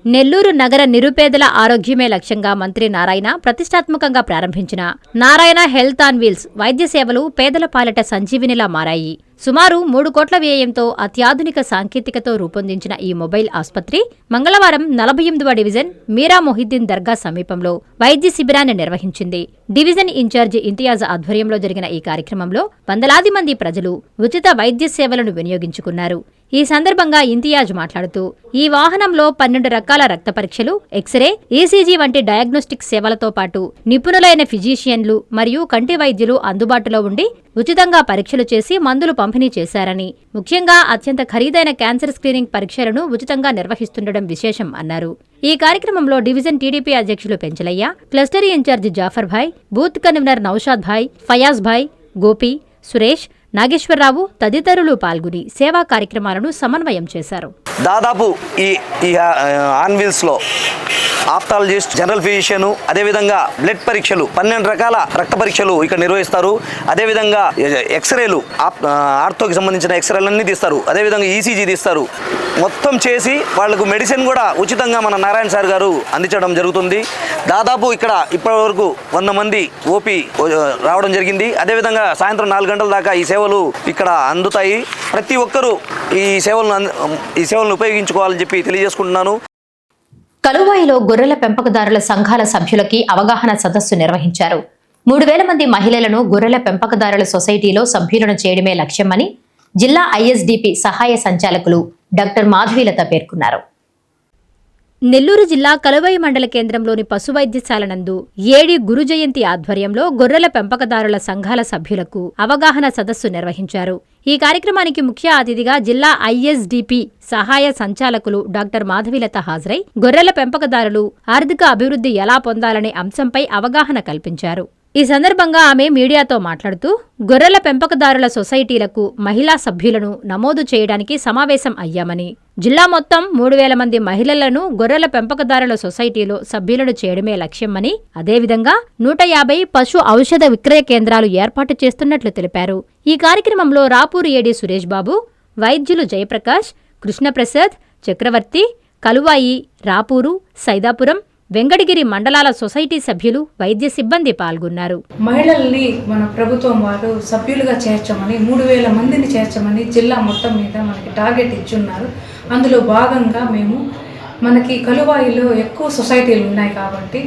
నెల్లూరు నగర నిరుపేదల ఆరోగ్యమే లక్ష్యంగా మంత్రి నారాయణ ప్రతిష్టాత్మకంగా ప్రారంభించిన నారాయణ హెల్త్ ఆన్ వీల్స్ వైద్య సేవలు పేదల పాలిట సంజీవినిలా మారాయి. సుమారు 3 కోట్ల వ్యయంతో అత్యాధునిక సాంకేతికతో రూపొందించిన ఈ మొబైల్ ఆసుపత్రి మంగళవారం 48వ డివిజన్ మీరా మొహిద్దీన్ దర్గా సమీపంలో వైద్య శిబిరాన్ని నిర్వహించింది. డివిజన్ ఇన్ఛార్జి ఇంతియాజ్ ఆధ్వర్యంలో జరిగిన ఈ కార్యక్రమంలో వందలాది మంది ప్రజలు ఉచిత వైద్య సేవలను వినియోగించుకున్నారు. ఈ సందర్భంగా ఇంతియాజ్ మాట్లాడుతూ ఈ వాహనంలో 12 రకాల రక్త పరీక్షలు, ఎక్స్రే, ఈసీజీ వంటి డయాగ్నోస్టిక్ సేవలతో పాటు నిపుణులైన ఫిజీషియన్లు మరియు కంటి వైద్యులు అందుబాటులో ఉండి ఉచితంగా పరీక్షలు చేసి మందులు పంపిణీ చేశారని, ముఖ్యంగా అత్యంత ఖరీదైన క్యాన్సర్ స్క్రీనింగ్ పరీక్షలను ఉచితంగా నిర్వహిస్తుండడం విశేషం అన్నారు. ఈ కార్యక్రమంలో డివిజన్ టీడీపీ అధ్యక్షులు పెంచలయ్య, క్లస్టర్ ఇన్ఛార్జి జాఫర్ భాయ్, బూత్ కన్వీనర్ నౌషాద్ భాయ్, ఫయాజ్ భాయ్, గోపి, సురేష్, నాగేశ్వరరావు తదితరులు పాల్గొని సేవా కార్యక్రమాలను సమన్వయం చేశారు. దాదాపు ఈ ఆన్ వీల్స్లో ఆప్థాలజిస్ట్, జనరల్ ఫిజిషియన్, అదేవిధంగా బ్లడ్ పరీక్షలు, 12 రకాల రక్త పరీక్షలు ఇక్కడ నిర్వహిస్తారు. అదేవిధంగా ఎక్స్రేలు, ఆర్థోకి సంబంధించిన ఎక్స్రేలన్నీ తీస్తారు. అదేవిధంగా ఈసీజీ తీస్తారు. మొత్తం చేసి వాళ్లకు మెడిసిన్ కూడా ఉచితంగా మన నారాయణ సార్ గారు అందించడం జరుగుతుంది. దాదాపు ఇక్కడ ఇప్పటి వరకు 100 మంది ఓపీ రావడం జరిగింది. అదేవిధంగా సాయంత్రం 4 గంటల దాకా ఈ సేవలు ఇక్కడ అందుతాయి. ప్రతి ఒక్కరూ ఈ సేవలను ఉపయోగించుకోవాలని చెప్పి తెలియజేసుకుంటున్నాను. కలువాయిలో గొర్రెల పెంపకదారుల సంఘాల సభ్యులకి అవగాహన సదస్సు నిర్వహించారు. 3,000 మంది మహిళలను గొర్రెల పెంపకదారుల సొసైటీలో సభ్యులను చేయడమే లక్ష్యమని జిల్లా ఐఎస్డిపి సహాయ సంచాలకులు డాక్టర్ మాధవీలత పేర్కొన్నారు. నెల్లూరు జిల్లా కలువాయి మండల కేంద్రంలోని పశువైద్యశాల నందు ఏడి గురు జయంతి ఆధ్వర్యంలో గొర్రెల పెంపకదారుల సంఘాల సభ్యులకు అవగాహన సదస్సు నిర్వహించారు. ఈ కార్యక్రమానికి ముఖ్య అతిథిగా జిల్లా ఐఎస్డిపి సహాయ సంచాలకులు డాక్టర్ మాధవీలత హాజరై గొర్రెల పెంపకదారులు ఆర్థిక అభివృద్ధి ఎలా పొందాలనే అంశంపై అవగాహన కల్పించారు. ఈ సందర్భంగా ఆమె మీడియాతో మాట్లాడుతూ గొర్రెల పెంపకదారుల సొసైటీలకు మహిళా సభ్యులను నమోదు చేయడానికి సమావేశం అయ్యామని, జిల్లా మొత్తం 3,000 మంది మహిళలను గొర్రెల పెంపకదారుల సొసైటీలో సభ్యులను చేయడమే లక్ష్యమని, అదేవిధంగా 150 పశు ఔషధ విక్రయ కేంద్రాలు ఏర్పాటు చేస్తున్నట్లు తెలిపారు. ఈ కార్యక్రమంలో రాపూరు ఏడి సురేష్ బాబు, వైద్యులు జయప్రకాష్, కృష్ణప్రసాద్, చక్రవర్తి, కలువాయి, రాపూరు, సైదాపురం, వెంకటగిరి మండలాల సొసైటీ సభ్యులు, వైద్య సిబ్బంది పాల్గొన్నారు. మహిళల్ని మన ప్రభుత్వం వారు సభ్యులుగా చేర్చమని 3,000 మందిని చేర్చమని జిల్లా మొత్తం మీద మనకి టార్గెట్ ఇచ్చున్నారు. అందులో భాగంగా మేము మనకి కలువాయిలో ఎక్కువ సొసైటీలు ఉన్నాయి కాబట్టి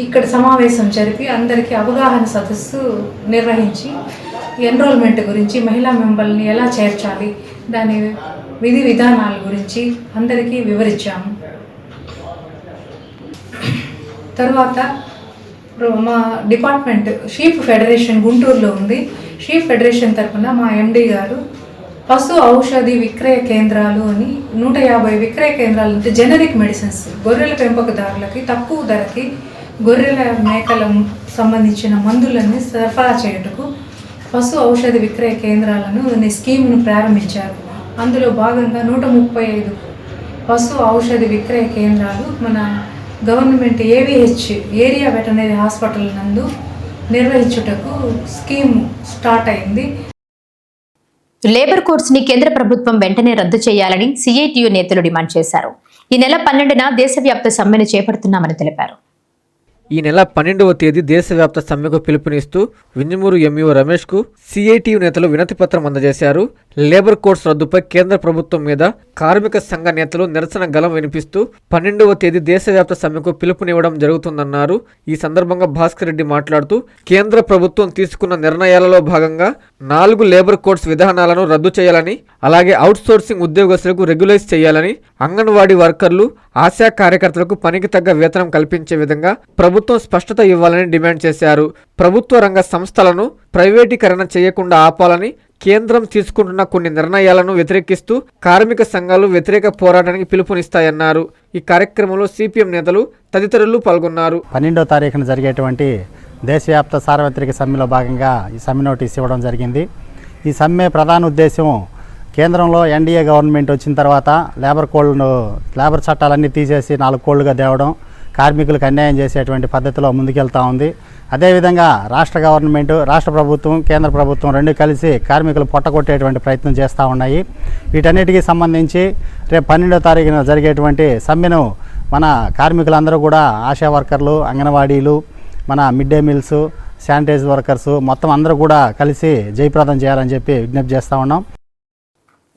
ఇక్కడ సమావేశం జరిపి అందరికీ అవగాహన సదస్సు నిర్వహించి ఎన్రోల్మెంట్ గురించి, మహిళా మెంబర్ని ఎలా చేర్చాలి, దాని విధి విధానాల గురించి అందరికీ వివరించాము. తర్వాత మా డిపార్ట్మెంట్ షీప్ ఫెడరేషన్ గుంటూరులో ఉంది. షీప్ ఫెడరేషన్ తరఫున మా ఎండి గారు పశు ఔషధి విక్రయ కేంద్రాలు అని 150 విక్రయ కేంద్రాల నుంచి జెనరిక్ మెడిసిన్స్ గొర్రెల పెంపకదారులకి తక్కువ ధరకి గొర్రెల మేకల సంబంధించిన మందులను సరఫరా చేయుటకు పశు ఔషధి విక్రయ కేంద్రాలను స్కీమ్ను ప్రారంభించారు. అందులో భాగంగా 135 పశు ఔషధి విక్రయ కేంద్రాలు మన గవర్నమెంట్ ఏవిహెచ్ ఏరియా వెటనరీ హాస్పిటల్ నందు నిర్వహించుటకు స్కీమ్ స్టార్ట్ అయింది. లేబర్ కోడ్స్ ని కేంద్ర ప్రభుత్వం వెంటనే రద్దు చేయాలని సిఐటియు నేతలు డిమాండ్ చేశారు. ఈ నెల 12న దేశవ్యాప్త సమ్మెను చేపడుతున్నామని తెలిపారు. ఈ నెల 12వ తేదీ దేశవ్యాప్త సమ్మెకు పిలుపునిస్తూ వింజమూరు ఎంఈఓ రమేష్కు సిఐటియు నేతలు వినతి పత్రం అందజేశారు. లేబర్ కోడ్స్ రద్దుపై కేంద్ర ప్రభుత్వం మీద కార్మిక సంఘ నేతలు నిరసన గలం వినిపిస్తూ 12వ తేదీ దేశవ్యాప్త సమ్మెకు పిలుపునివ్వడం జరుగుతుందన్నారు. ఈ సందర్భంగా భాస్కర్ రెడ్డి మాట్లాడుతూ కేంద్ర ప్రభుత్వం తీసుకున్న నిర్ణయాలలో భాగంగా 4 లేబర్ కోడ్స్ విధానాలను రద్దు చేయాలని, అలాగే అవుట్సోర్సింగ్ ఉద్యోగస్తులకు రెగ్యులైజ్ చేయాలని, అంగన్వాడీ వర్కర్లు, ఆశా కార్యకర్తలకు పనికి తగ్గ వేతనం కల్పించే విధంగా ప్రభుత్వం స్పష్టత ఇవ్వాలని డిమాండ్ చేశారు. ప్రభుత్వ రంగ సంస్థలను ప్రైవేటీకరణ చేయకుండా ఆపాలని, కేంద్రం తీసుకుంటున్న కొన్ని నిర్ణయాలను వ్యతిరేకిస్తూ కార్మిక సంఘాలు వ్యతిరేక పోరాటానికి పిలుపునిస్తాయన్నారు. ఈ కార్యక్రమంలో సిపిఎం నేతలు తదితరులు పాల్గొన్నారు. 12వ తారీఖున జరిగేటువంటి దేశవ్యాప్త సార్వత్రిక సమ్మెలో భాగంగా ఈ సమ్మె నోటీస్ ఇవ్వడం జరిగింది. ఈ సమ్మె ప్రధాన ఉద్దేశం కేంద్రంలో ఎన్డీఏ గవర్నమెంట్ వచ్చిన తర్వాత లేబర్ చట్టాలన్నీ తీసేసి 4 కోళ్లుగా తేవడం, కార్మికులకు అన్యాయం చేసేటువంటి పద్ధతిలో ముందుకెళ్తూ ఉంది. అదేవిధంగా రాష్ట్ర ప్రభుత్వం, కేంద్ర ప్రభుత్వం రెండు కలిసి కార్మికులు పొట్టగొట్టేటువంటి ప్రయత్నం చేస్తూ ఉన్నాయి. వీటన్నిటికీ సంబంధించి రేపు 12వ తారీఖున జరిగేటువంటి సమ్మెను మన కార్మికులందరూ కూడా ఆశా వర్కర్లు, అంగన్వాడీలు, మన mid day meals, sanitize workers మొత్తం అందరూ కూడా కలిసి జయప్రదం చేయాలని చెప్పి విజ్ఞప్తి చేస్తూ ఉన్నాం.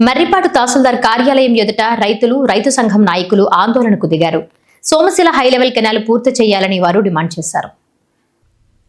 మర్రిపాడు తహసీల్దార్ కార్యాలయం ఎదుట రైతులు, రైతు సంఘం నాయకులు ఆందోళనకు దిగారు. సోమశిల హైలెవెల్ కెనాల్ పూర్తి చేయాలని వారు డిమాండ్ చేశారు.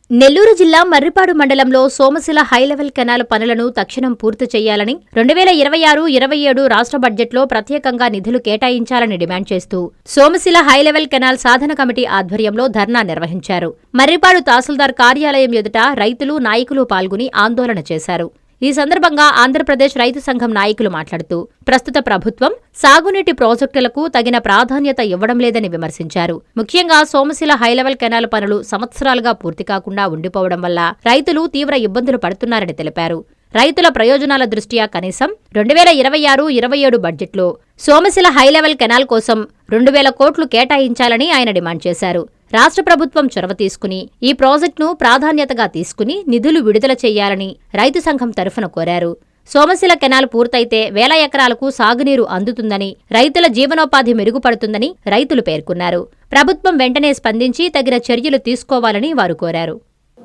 నెల్లూరు జిల్లా మర్రిపాడు మండలంలో సోమశిల హైలెవెల్ కెనాల్ పనులను తక్షణం పూర్తి చేయాలని 2026-27 రాష్ట్ర బడ్జెట్లో ప్రత్యేకంగా నిధులు కేటాయించాలని డిమాండ్ చేస్తూ సోమశిల హైలెవెల్ కెనాల్ సాధన కమిటీ ఆధ్వర్యంలో ధర్నా నిర్వహించారు. మర్రిపాడు తహసీల్దార్ కార్యాలయం ఎదుట రైతులు, నాయకులు పాల్గొని ఆందోళన చేశారు. ఈ సందర్భంగా ఆంధ్రప్రదేశ్ రైతు సంఘం నాయకులు మాట్లాడుతూ ప్రస్తుత ప్రభుత్వం సాగునీటి ప్రాజెక్టులకు తగిన ప్రాధాన్యత ఇవ్వడం లేదని విమర్శించారు. ముఖ్యంగా సోమశిల హైలెవెల్ కెనాల్ పనులు సంవత్సరాలుగా పూర్తి కాకుండా ఉండిపోవడం వల్ల రైతులు తీవ్ర ఇబ్బందులు పడుతున్నారని తెలిపారు. రైతుల ప్రయోజనాల దృష్ట్యా కనీసం 2026-27 బడ్జెట్లో సోమశిల హైలెవెల్ కెనాల్ కోసం 2,000 కోట్లు కేటాయించాలని ఆయన డిమాండ్ చేశారు. రాష్ట్ర ప్రభుత్వం చొరవ తీసుకుని ఈ ప్రాజెక్టును ప్రాధాన్యతగా తీసుకుని నిధులు విడుదల చేయాలని రైతు సంఘం తరఫున కోరారు. సోమశిల కెనాల్ పూర్తయితే 1,000 ఎకరాలకు సాగునీరు అందుతుందని, రైతుల జీవనోపాధి మెరుగుపడుతుందని రైతులు పేర్కొన్నారు. ప్రభుత్వం వెంటనే స్పందించి తగిన చర్యలు తీసుకోవాలని వారు కోరారు.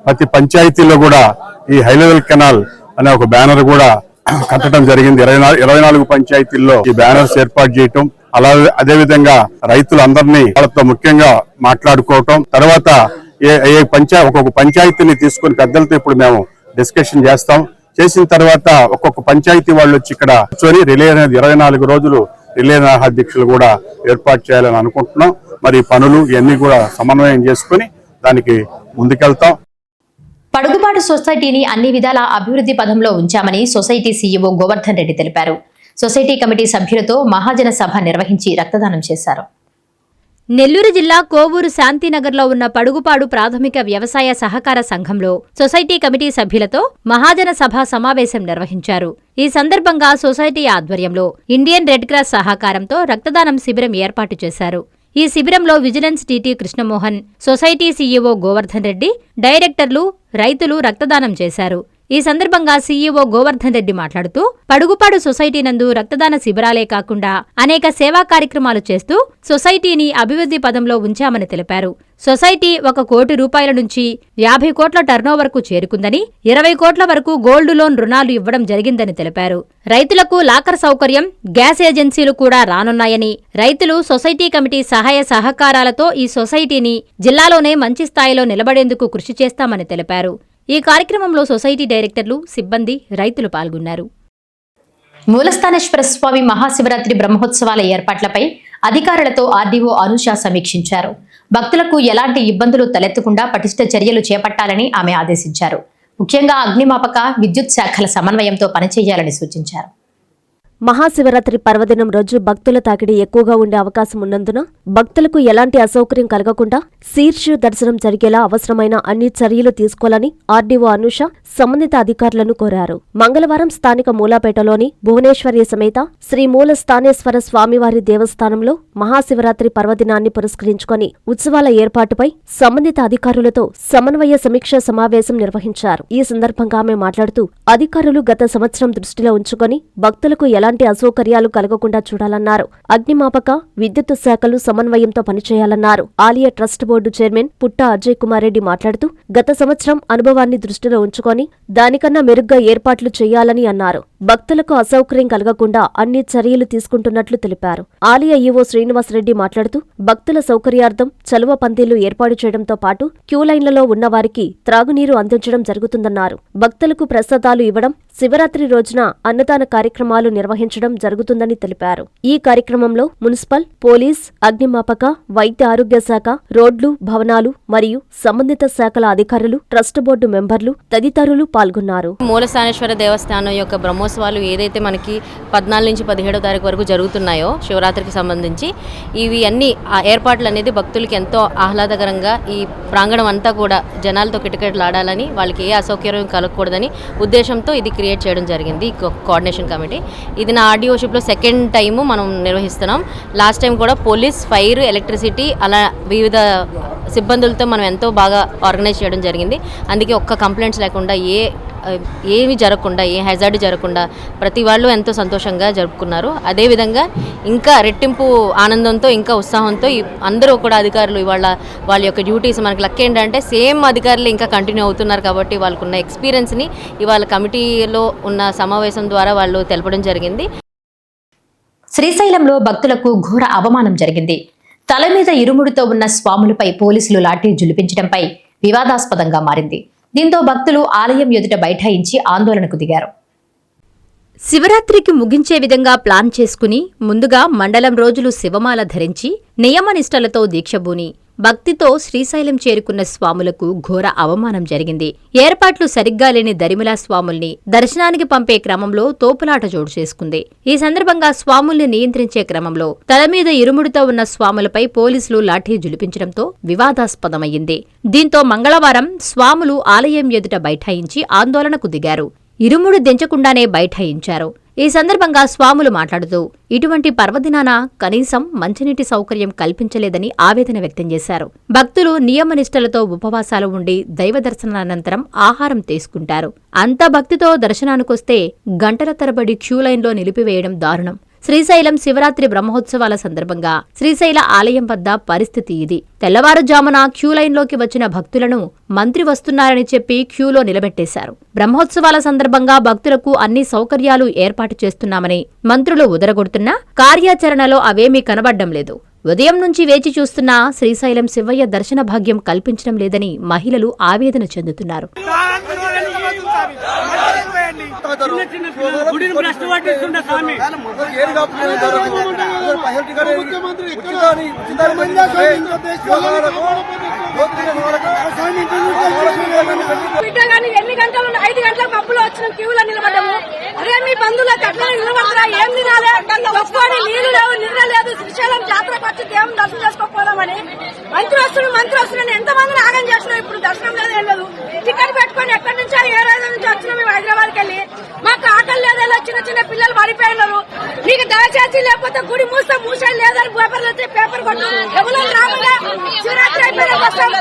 ప్రతి పంచాయతీలో కూడా ఈ హైలెవెల్ కెనాల్ అనే ఒక బ్యానర్ కూడా కట్టడం జరిగింది. 24 పంచాయతీల్లో ఈ బ్యానర్స్ ఏర్పాటు చేయటం, అదేవిధంగా రైతులందరినీ వాళ్ళతో ముఖ్యంగా మాట్లాడుకోవటం, తర్వాత ఒక్కొక్క పంచాయతీని తీసుకుని పెద్దలతో ఇప్పుడు మేము డిస్కషన్ చేసిన తర్వాత ఒక్కొక్క పంచాయతీ వాళ్ళు వచ్చి ఇక్కడ కూర్చొని రిలే అనేది 24 రోజులు రిలే దీక్షలు కూడా ఏర్పాటు చేయాలని అనుకుంటున్నాం. మరి పనులు ఇవన్నీ కూడా సమన్వయం చేసుకుని దానికి ముందుకెళ్తాం. పడుగుబాటు సొసైటీని అన్ని విధాల అభివృద్ధి పథంలో ఉంచామని సొసైటీ సీఈఓ గోవర్ధన్ రెడ్డి తెలిపారు. సొసైటీ కమిటీ సభ్యులతో మహాజన సభ నిర్వహించి రక్తదానం చేశారు. నెల్లూరు జిల్లా కోవూరు శాంతినగర్లో ఉన్న పడుగుపాడు ప్రాథమిక వ్యవసాయ సహకార సంఘంలో సొసైటీ కమిటీ సభ్యులతో మహాజన సభ సమావేశం నిర్వహించారు. ఈ సందర్భంగా సొసైటీ ఆధ్వర్యంలో ఇండియన్ రెడ్ క్రాస్ సహకారంతో రక్తదానం శిబిరం ఏర్పాటు చేశారు. ఈ శిబిరంలో vigilance TT Krishnamohan, society CEO Govardhan Reddy, డైరెక్టర్లు, రైతులు రక్తదానం చేశారు. ఈ సందర్భంగా సీఈఓ గోవర్ధన్ రెడ్డి మాట్లాడుతూ పడుగుపాడు సొసైటీ నందు రక్తదాన శిబిరాలే కాకుండా అనేక సేవా కార్యక్రమాలు చేస్తూ సొసైటీని అభివృద్ధి పదంలో ఉంచామని తెలిపారు. సొసైటీ 1 కోటి రూపాయల నుంచి 50 కోట్ల టర్నోవర్కు చేరుకుందని, 20 కోట్ల వరకు గోల్డ్ లోన్ రుణాలు ఇవ్వడం జరిగిందని తెలిపారు. రైతులకు లాకర్ సౌకర్యం, గ్యాస్ ఏజెన్సీలు కూడా రానున్నాయని, రైతులు సొసైటీ కమిటీ సహాయ సహకారాలతో ఈ సొసైటీని జిల్లాలోనే మంచి స్థాయిలో నిలబడేందుకు కృషి చేస్తామని తెలిపారు. ఈ కార్యక్రమంలో సొసైటీ డైరెక్టర్లు, సిబ్బంది, రైతులు పాల్గొన్నారు. మూలస్థానేశ్వర స్వామి మహాశివరాత్రి బ్రహ్మోత్సవాల ఏర్పాట్లపై అధికారులతో ఆర్డీఓ అనూష సమీక్షించారు. భక్తులకు ఎలాంటి ఇబ్బందులు తలెత్తకుండా పటిష్ట చర్యలు చేపట్టాలని ఆమె ఆదేశించారు. ముఖ్యంగా అగ్నిమాపక, విద్యుత్ శాఖల సమన్వయంతో పనిచేయాలని సూచించారు. మహాశివరాత్రి పర్వదినం రోజు భక్తుల తాకిడి ఎక్కువగా ఉండే అవకాశం ఉన్నందున భక్తులకు ఎలాంటి అసౌకర్యం కలగకుండా శీర్ష దర్శనం జరిగేలా అవసరమైన అన్ని చర్యలు తీసుకోవాలని ఆర్డీఓ అనూష సంబంధిత అధికారులను కోరారు. మంగళవారం స్థానిక మూలాపేటలోని భువనేశ్వరి సమేత శ్రీ మూలస్థానేశ్వర స్వామివారి దేవస్థానంలో మహాశివరాత్రి పర్వదినాన్ని పురస్కరించుకొని ఉత్సవాల ఏర్పాటుపై సంబంధిత అధికారులతో సమన్వయ సమీక్ష సమావేశం నిర్వహించారు. ఈ సందర్భంగా ఆమె మాట్లాడుతూ అధికారులు గత సంవత్సరం దృష్టిలో ఉంచుకొని భక్తులకు ఎలాంటి అసౌకర్యాలు కలగకుండా చూడాలన్నారు. అగ్నిమాపక, విద్యుత్ శాఖలు సమన్వయంతో పనిచేయాలన్నారు. ఆలయ ట్రస్ట్ బోర్డు చైర్మన్ పుట్ట అజయ్ కుమార్ రెడ్డి మాట్లాడుతూ గత సంవత్సరం అనుభవాన్ని దృష్టిలో ఉంచుకొని దానికన్నా మెరుగ్గా ఏర్పాట్లు చేయాలని అన్నారు. భక్తులకు అసౌకర్యం కలగకుండా అన్ని చర్యలు తీసుకుంటున్నట్లు తెలిపారు. ఆలయ ఈవో శ్రీనివాసరెడ్డి మాట్లాడుతూ భక్తుల సౌకర్యార్థం చలువ పందిళ్లు ఏర్పాటు చేయడంతో పాటు క్యూలైన్లలో ఉన్నవారికి త్రాగునీరు అందించడం జరుగుతుందన్నారు. భక్తులకు ప్రసాదాలు ఇవ్వడం, శివరాత్రి రోజున అన్నదాన కార్యక్రమాలు నిర్వహించడం జరుగుతుందని తెలిపారు. ఈ కార్యక్రమంలో మున్సిపల్, పోలీస్, అగ్నిమాపక, వైద్య ఆరోగ్య శాఖ, రోడ్లు, భవనాలు మరియు సంబంధిత శాఖల అధికారులు, ట్రస్ట్ బోర్డు మెంబర్లు తదితరులు పాల్గొన్నారు. మూలస్థానేశ్వర దేవస్థానం యొక్క బ్రహ్మోత్సవాలు ఏదైతే మనకి 14 నుంచి 17వ తారీఖు వరకు జరుగుతున్నాయో శివరాత్రికి సంబంధించి ఇవి అన్ని ఏర్పాట్లు అనేది భక్తులకి ఎంతో ఆహ్లాదకరంగా ఈ ప్రాంగణం అంతా కూడా జనాలతో కిటకిటలాడాలని, వాళ్ళకి ఏ అసౌకర్యం కలగకూడదని ఉద్దేశంతో ఇది క్రియేట్ చేయడం జరిగింది. కోఆర్డినేషన్ కమిటీ ఇది నా ఆర్డీఓషిప్లో 2nd టైము మనం నిర్వహిస్తున్నాం. లాస్ట్ టైం కూడా పోలీస్, ఫైర్, ఎలక్ట్రిసిటీ అలా వివిధ సిబ్బందులతో మనం ఎంతో బాగా ఆర్గనైజ్ చేయడం జరిగింది. అందుకే ఒక్క కంప్లైంట్స్ లేకుండా ఏమి జరగకుండా, ఏ హెజార్డ్ జరగకుండా ప్రతి వాళ్ళు ఎంతో సంతోషంగా జరుపుకున్నారు. అదేవిధంగా ఇంకా రెట్టింపు ఆనందంతో, ఇంకా ఉత్సాహంతో అందరూ కూడా అధికారులు ఇవాళ వాళ్ళ యొక్క డ్యూటీస్, మనకి లక్ ఏంటంటే సేమ్ అధికారులు ఇంకా కంటిన్యూ అవుతున్నారు కాబట్టి వాళ్ళకున్న ఎక్స్పీరియన్స్ని ఇవాళ కమిటీలో ఉన్న సమావేశం ద్వారా వాళ్ళు తెలపడం జరిగింది. శ్రీశైలంలో భక్తులకు ఘోర అవమానం జరిగింది. తల మీద ఇరుముడితో ఉన్న స్వాములపై పోలీసులు లాఠీ జులిపించడంపై వివాదాస్పదంగా మారింది. దీంతో భక్తులు ఆలయం ఎదుట బైఠాయించి ఆందోళనకు దిగారు. శివరాత్రికి ముగించే విధంగా ప్లాన్ చేసుకుని ముందుగా మండలం రోజులు శివమాల ధరించి నియమనిష్టలతో దీక్షబూని భక్తితో శ్రీశైలం చేరుకున్న స్వాములకు ఘోర అవమానం జరిగింది. ఏర్పాట్లు సరిగ్గా లేని దరిమిలా స్వాముల్ని దర్శనానికి పంపే క్రమంలో తోపులాట చోటు చేసుకుంది. ఈ సందర్భంగా స్వాముల్ని నియంత్రించే క్రమంలో తల మీద ఇరుముడితో ఉన్న స్వాములపై పోలీసులు లాఠీ జులిపించడంతో వివాదాస్పదమయ్యింది. దీంతో మంగళవారం స్వాములు ఆలయం ఎదుట బైఠాయించి ఆందోళనకు దిగారు. ఇరుముడు దించకుండానే బైఠాయించారు. ఈ సందర్భంగా స్వాములు మాట్లాడుతూ ఇటువంటి పర్వదినాన కనీసం మంచినీటి సౌకర్యం కల్పించలేదని ఆవేదన వ్యక్తం చేశారు. భక్తులు నియమనిష్టలతో ఉపవాసాలు ఉండి దైవ దర్శనానంతరం ఆహారం తీసుకుంటారు. అంత భక్తితో దర్శనానికొస్తే గంటల తరబడి క్యూలైన్లో నిలిపివేయడం దారుణం. శ్రీశైలం శివరాత్రి బ్రహ్మోత్సవాల సందర్భంగా శ్రీశైల ఆలయం వద్ద పరిస్థితి ఇది. తెల్లవారుజామున క్యూ లైన్లోకి వచ్చిన భక్తులను మంత్రి వస్తున్నారని చెప్పి క్యూలో నిలబెట్టేశారు. బ్రహ్మోత్సవాల సందర్భంగా భక్తులకు అన్ని సౌకర్యాలు ఏర్పాటు చేస్తున్నామని మంత్రులు ఉదరగొడుతున్నా కార్యాచరణలో అవేమీ కనబడ్డం లేదు. ఉదయం నుంచి వేచి చూస్తున్నా శ్రీశైలం శివయ్య దర్శన భాగ్యం కల్పించడం లేదని మహిళలు ఆవేదన చెందుతున్నారు. ఎన్ని గంటలు 5 గంటల పప్పులో వచ్చిన క్యూలో నిలబడ్డాము. అదే మీ బంధువులకు అట్లా నిలబడరా? ఏం తినాలి? ఒక్కోడి నీళ్లు లేవు, నిద్ర లేదు. శ్రీశైలం జాతరకు వచ్చి దేవుని దర్శనం చేసుకోకపోదామని మంత్రి వస్తున్నాను ఎంతమందిని ఆగం చేసినాం. ఇప్పుడు దర్శనం లేదు, ఏం లేదు. టికెట్ పెట్టుకుని ఎక్కడి నుంచో ఏ రోజు నుంచి వచ్చినాం మేము హైదరాబాద్కి వెళ్ళి. మాకు ఆకలి లేదలా, చిన్న పిల్లలు పడిపోయినారు. నీకు దయచేసి లేకపోతే గుడి మూసేది లేదని పేపర్ కొట్టు. ఎవరో రామగా శివరాత్రి అయిపోయిన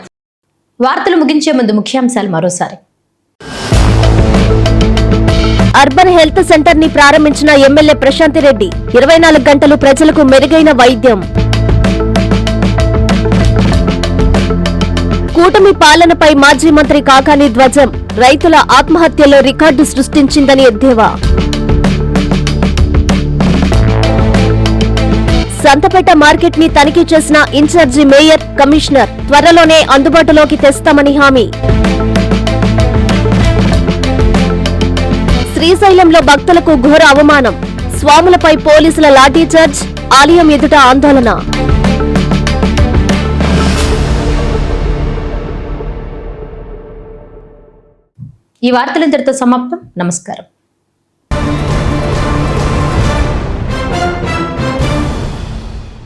వార్తలు ముగించే ముందు ముఖ్యాంశాలు మరోసారి. అర్బన్ హెల్త్ సెంటర్ ని ప్రారంభించిన ఎమ్మెల్యే ప్రశాంతి రెడ్డి 24 గంటలు ప్రజలకు మెరుగైన వైద్యం. కూటమి పాలనపై మాజీ మంత్రి కాకాని ధ్వజం. రైతుల ఆత్మహత్యలో రికార్డు సృష్టించిందని ఎద్దేవా. సంతపేట మార్కెట్ ని తనిఖీ చేసిన ఇన్ఛార్జి మేయర్, కమిషనర్. త్వరలోనే అందుబాటులోకి తెస్తామని హామీ. శ్రీశైలంలో భక్తులకు ఘోర అవమానం. స్వాములపై పోలీసుల లాఠీచార్జ్. ఆలయం ఎదుట ఆందోళన. ఈ వార్తలు ఇంతటితో సమాప్తం. నమస్కారం.